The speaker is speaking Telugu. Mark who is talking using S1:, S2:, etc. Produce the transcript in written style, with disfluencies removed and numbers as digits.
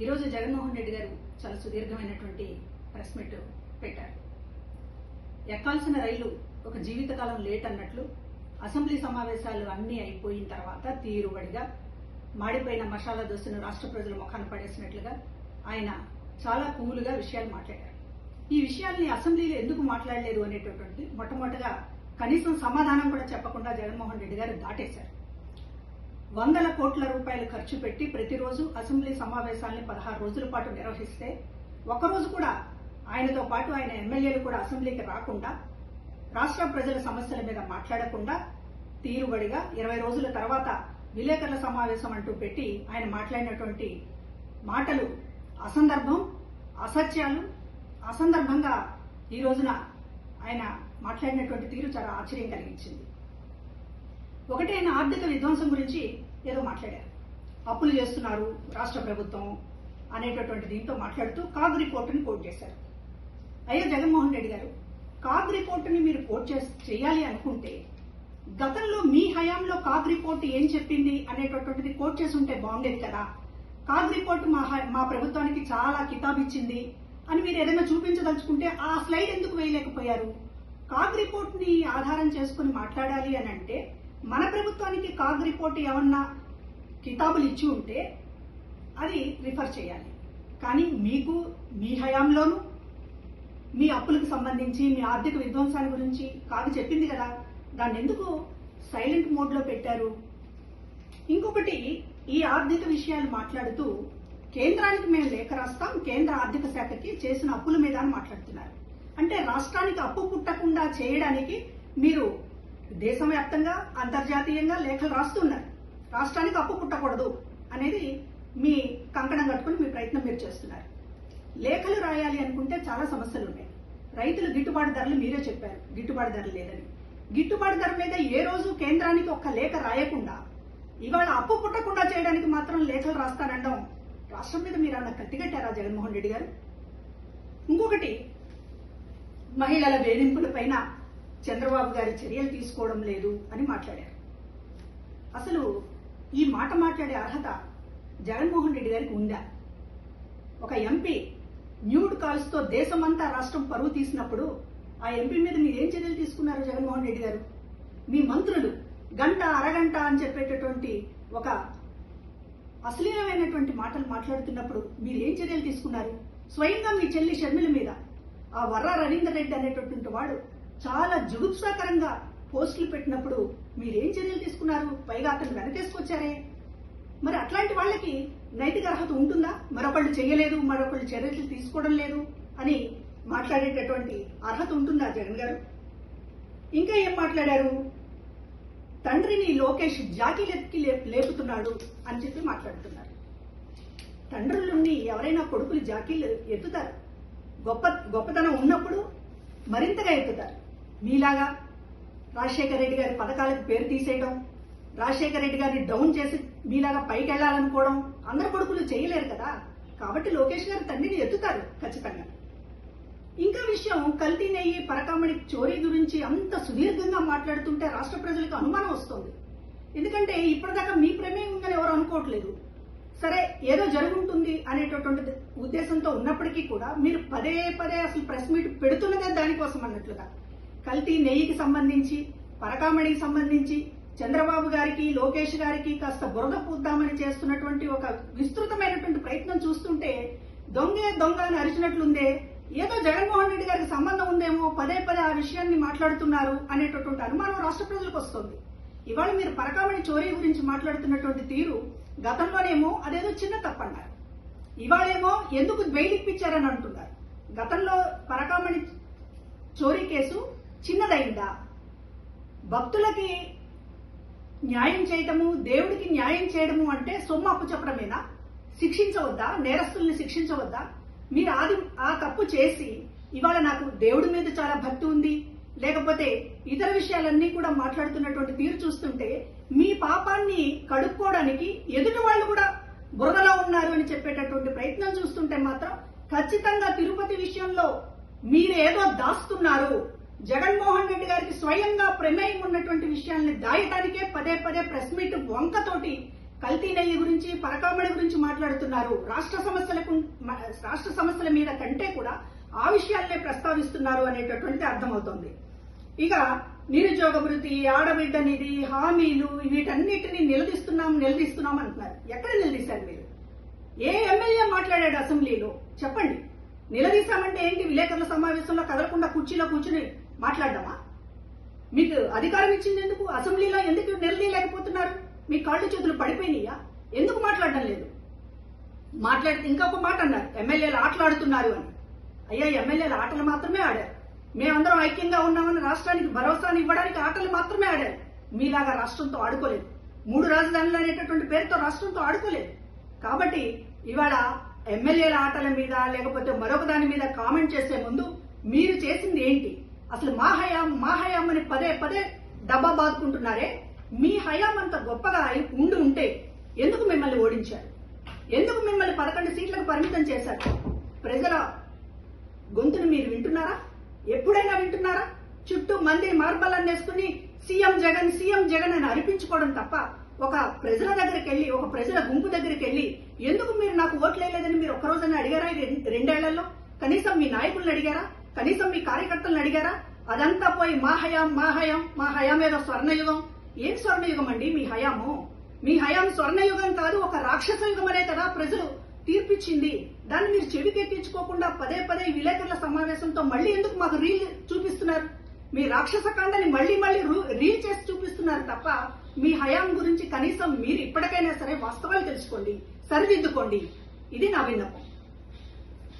S1: ఈరోజు జగన్మోహన్ రెడ్డి గారు చాలా సుదీర్ఘమైనటువంటి ప్రెస్ మీట్ పెట్టారు. ఎక్కాల్సిన రైలు ఒక జీవితకాలం లేట్ అన్నట్లు అసెంబ్లీ సమావేశాలు అన్నీ అయిపోయిన తర్వాత తీరుబడిగా మాడిపోయిన మసాలా దోశను రాష్ట్ర ప్రజల ముఖాన పడేసినట్లుగా ఆయన చాలా కూలుగా విషయాలు మాట్లాడారు. ఈ విషయాల్ని అసెంబ్లీలో ఎందుకు మాట్లాడలేదు అనేటటువంటి మొట్టమొదటిగా కనీసం సమాధానం కూడా చెప్పకుండా జగన్మోహన్ రెడ్డి గారు దాటేశారు. వందల కోట్ల రూపాయలు ఖర్చు పెట్టి ప్రతిరోజు అసెంబ్లీ సమావేశాలని 16 రోజుల పాటు నిర్వహిస్తే ఒకరోజు కూడా ఆయనతో పాటు ఆయన ఎమ్మెల్యేలు కూడా అసెంబ్లీకి రాకుండా రాష్ట్ర ప్రజల సమస్యల మీద మాట్లాడకుండా తీరుబడిగా 20 రోజుల తర్వాత విలేకరుల సమావేశం అంటూ పెట్టి ఆయన మాట్లాడినటువంటి మాటలు అసందర్భం, అసత్యాలు. అసందర్భంగా ఈ రోజున ఆయన మాట్లాడినటువంటి తీరు చాలా ఆశ్చర్యం కలిగించింది. ఒకటి, ఆయన ఆర్థిక విధ్వంసం గురించి ఏదో మాట్లాడారు. అప్పులు చేస్తున్నారు రాష్ట్ర ప్రభుత్వం అనేటటువంటి దీంతో మాట్లాడుతూ కాగ్ రిపోర్టుని కోట్ చేశారు. అయ్యో జగన్మోహన్ రెడ్డి గారు, కాగ్ రిపోర్టుని మీరు కోట్ చేయాలి అనుకుంటే గతంలో మీ హయాంలో కాగ్ రిపోర్టు ఏం చెప్పింది అనేటటువంటిది కోట్ చేసి ఉంటే బాగుండేది కదా. కాగ్ రిపోర్టు మా ప్రభుత్వానికి చాలా కితాబిచ్చింది అని మీరు ఏదైనా చూపించదలుచుకుంటే ఆ స్లైడ్ ఎందుకు వేయలేకపోయారు? కాగ్ రిపోర్ట్ ని ఆధారం చేసుకుని మాట్లాడాలి అని అంటే మన ప్రభుత్వానికి కాగ్ రిపోర్ట్ ఏమన్నా కితాబులు ఇచ్చి ఉంటే అది రిఫర్ చేయాలి. కానీ మీకు మీ హయాంలోనూ మీ అప్పులకు సంబంధించి మీ ఆర్థిక విధ్వంసాన్ని గురించి కాగ్ చెప్పింది కదా, దాన్ని ఎందుకు సైలెంట్ మోడ్ లో పెట్టారు? ఇంకొకటి, ఈ ఆర్థిక విషయాలు మాట్లాడుతూ కేంద్రానికి మేము లేఖ రాస్తాం, కేంద్ర ఆర్థిక శాఖకి చేసిన అప్పుల మీద అని మాట్లాడుతున్నారు. అంటే రాష్ట్రానికి అప్పు పుట్టకుండా చేయడానికి మీరు దేశవ్యాప్తంగా అంతర్జాతీయంగా లేఖలు రాస్తున్నారు. రాష్ట్రానికి అప్పు పుట్టకూడదు అనేది మీ కంకణం కట్టుకుని మీ ప్రయత్నం మీరు చేస్తున్నారు. లేఖలు రాయాలి అనుకుంటే చాలా సమస్యలు ఉన్నాయి. రైతులు గిట్టుబాటు ధరలు మీరే చెప్పారు, గిట్టుబాటు ధర లేదని. గిట్టుబాటు ధర మీద ఏ రోజు కేంద్రానికి ఒక్క లేఖ రాయకుండా ఇవాళ అప్పు పుట్టకుండా చేయడానికి మాత్రం లేఖలు రాస్తానండం రాష్ట్రం మీద మీరు అన్న కత్తిగట్టారా జగన్మోహన్ రెడ్డి గారు? ఇంకొకటి, మహిళల వేధింపులపైన చంద్రబాబు గారి చర్యలు తీసుకోవడం లేదు అని మాట్లాడారు. అసలు ఈ మాట మాట్లాడే అర్హత జగన్మోహన్ రెడ్డి గారికి ఉందా? ఒక ఎంపీ న్యూడ్ కాల్స్ తో దేశమంతా రాష్ట్రం పరువు తీసినప్పుడు ఆ ఎంపీ మీద మీరేం చర్యలు తీసుకున్నారు జగన్మోహన్ రెడ్డి గారు? మీ మంత్రులు గంట అరగంట అని చెప్పేటటువంటి ఒక అశ్లీలమైనటువంటి మాటలు మాట్లాడుతున్నప్పుడు మీరు ఏం చర్యలు తీసుకున్నారు? స్వయంగా మీ చెల్లి షర్మిల మీద ఆ వర్ర రవీందర్ రెడ్డి అనేటటువంటి వాడు చాలా జుగుప్సాకరంగా పోస్టులు పెట్టినప్పుడు మీరేం చర్యలు తీసుకున్నారు? పైగా అతను వెనకేసుకొచ్చారే. మరి అట్లాంటి వాళ్ళకి నైతిక అర్హత ఉంటుందా? మరొకళ్ళు చేయలేదు, మరొకళ్ళు చర్యలు తీసుకోవడం లేదు అని మాట్లాడేటటువంటి అర్హత ఉంటుందా జగన్ గారు? ఇంకా ఏం మాట్లాడారు? తండ్రిని లోకేష్ జాకీలెత్తి లేపుతున్నాడు అని చెప్పి మాట్లాడుతున్నారు. తండ్రులుండి ఎవరైనా కొడుకులు జాకీలు ఎత్తుతారు. గొప్పతనం ఉన్నప్పుడు మరింతగా ఎత్తుతారు. మీలాగా రాజశేఖర రెడ్డి గారి పథకాలకు పేరు తీసేయడం, రాజశేఖర రెడ్డి గారిని డౌన్ చేసి మీలాగా పైకి వెళ్లాలనుకోవడం అందరు కొడుకులు చేయలేరు కదా. కాబట్టి లోకేష్ గారు తండ్రిని ఎత్తుతారు ఖచ్చితంగా. ఇంకా విషయం, కల్తీ నెయ్యి పరకామణి చోరీ గురించి అంత సుదీర్ఘంగా మాట్లాడుతుంటే రాష్ట్ర ప్రజలకు అనుమానం వస్తుంది. ఎందుకంటే ఇప్పటిదాకా మీ ప్రమేయం ఉందని ఎవరు అనుకోవట్లేదు. సరే, ఏదో జరుగుంటుంది అనేటటువంటి ఉద్దేశంతో ఉన్నప్పటికీ కూడా మీరు పదే పదే అసలు ప్రెస్ మీట్ పెడుతున్నదే దానికోసం అన్నట్లుగా. కల్తీ నెయ్యికి సంబంధించి, పరకామణికి సంబంధించి చంద్రబాబు గారికి, లోకేష్ గారికి కాస్త బురద పూద్దామని చేస్తున్నటువంటి ఒక విస్తృతమైనటువంటి ప్రయత్నం చూస్తుంటే దొంగే దొంగ అని అరిచినట్లుందే. ఏదో జగన్మోహన్ రెడ్డి గారికి సంబంధం ఉందేమో, పదే పదే ఆ విషయాన్ని మాట్లాడుతున్నారు అనేటటువంటి అనుమానం రాష్ట్ర ప్రజలకు వస్తుంది. ఇవాళ మీరు పరకామణి చోరీ గురించి మాట్లాడుతున్నటువంటి తీరు గతంలోనేమో అదేదో చిన్న తప్పన్నారు, ఇవాళేమో ఎందుకు బెయిల్ ఇప్పించారని అంటున్నారు. గతంలో పరకామణి చోరీ కేసు చిన్నదైందా? భక్తులకి న్యాయం చేయటము, దేవుడికి న్యాయం చేయడము అంటే సొమ్ము అప్పు చెప్పడమేనా? శిక్షించవద్దా? నేరస్తుల్ని శిక్షించవద్దా? మీరు ఆ తప్పు చేసి ఇవాళ నాకు దేవుడి మీద చాలా భక్తి ఉంది, లేకపోతే ఇతర విషయాలన్నీ కూడా మాట్లాడుతున్నటువంటి తీరు చూస్తుంటే మీ పాపాన్ని కడుక్కోవడానికి ఎదుటి వాళ్ళు కూడా బురదలో ఉన్నారు అని చెప్పేటటువంటి ప్రయత్నం చూస్తుంటే మాత్రం ఖచ్చితంగా తిరుపతి విషయంలో మీరేదో దాస్తున్నారు. జగన్మోహన్ రెడ్డి గారికి స్వయంగా ప్రమేయం ఉన్నటువంటి విషయాల్ని దాయటానికే పదే పదే ప్రెస్ మీట్ వంకతోటి కల్తీ నెయ్యి గురించి, పరకామణి గురించి మాట్లాడుతున్నారు. రాష్ట్ర సమస్యల మీద కంటే కూడా ఆ విషయాలనే ప్రస్తావిస్తున్నారు అనేటటువంటిది అర్థమవుతోంది. ఇక నిరుద్యోగ భృతి, ఆడబిడ్డ నిధి, హామీలు, వీటన్నిటిని నిలదీస్తున్నాం అంటున్నారు. ఎక్కడ నిలదీశారు మీరు? ఏ ఎమ్మెల్యే మాట్లాడాడు అసెంబ్లీలో? చెప్పండి. నిలదీశామంటే ఏంటి? విలేకరుల సమావేశంలో కదలకుండా కుర్చీలో కూర్చుని మాట్లాడడమా? మీకు అధికారం ఇచ్చింది ఎందుకు? అసెంబ్లీలో ఎందుకు నిలదీయలేకపోతున్నారు? మీ కాళ్ళు చేతులు పడిపోయినాయా? ఎందుకు మాట్లాడడం లేదు? మాట్లాడితే ఇంకొక మాట అన్నారు, ఎమ్మెల్యేలు ఆటలాడుతున్నారు అని. అయ్యా, ఎమ్మెల్యేలు ఆటలు మాత్రమే ఆడారు. మేమందరం ఐక్యంగా ఉన్నామని రాష్ట్రానికి భరోసాని ఇవ్వడానికి ఆటలు మాత్రమే ఆడారు. మీలాగా రాష్ట్రంతో ఆడుకోలేదు. 3 రాజధానులు అనేటటువంటి పేరుతో రాష్ట్రంతో ఆడుకోలేదు. కాబట్టి ఇవాళ ఎమ్మెల్యేల ఆటల మీద లేకపోతే మరొక దాని మీద కామెంట్ చేసే ముందు మీరు చేసింది ఏంటి? అసలు మా హయాం అని పదే పదే డబ్బా బాదుకుంటున్నారే. మీ హయాం అంత గొప్పగా ఉంటే ఎందుకు మిమ్మల్ని ఓడించారు? ఎందుకు మిమ్మల్ని 11 సీట్లకు పరిమితం చేశారు? ప్రజల గొంతును మీరు వింటున్నారా? ఎప్పుడైనా వింటున్నారా? చుట్టూ మంది మార్బల్లని వేసుకుని సీఎం జగన్ అని అరిపించుకోవడం తప్ప ఒక ప్రజల దగ్గరికి వెళ్లి, ఒక ప్రజల గుంపు దగ్గరికి వెళ్లి ఎందుకు మీరు నాకు ఓట్లు వేయలేదని మీరు ఒక్కరోజైనా అడిగారా? 2 ఏళ్లలో కనీసం మీ నాయకులను అడిగారా? కనీసం మీ కార్యకర్తలను అడిగారా? అదంతా పోయి మా హయాం ఏదో స్వర్ణయుగం. ఏం స్వర్ణయుగం అండి మీ హయాము? మీ హయాం స్వర్ణయుగం కాదు, ఒక రాక్షస యుగం అనే కదా ప్రజలు తీర్పిచ్చింది. దాన్ని మీరు చెవికెక్కించుకోకుండా పదే పదే విలేకరుల సమావేశంతో మళ్ళీ ఎందుకు మాకు రీల్ చూపిస్తున్నారు? మీ రాక్షస కాండని మళ్ళీ రీల్ చేసి చూపిస్తున్నారు తప్ప మీ హయాం గురించి కనీసం మీరు ఇప్పటికైనా సరే వాస్తవాలు తెలుసుకోండి, సరిదిద్దుకోండి. ఇది నా విన్నపం.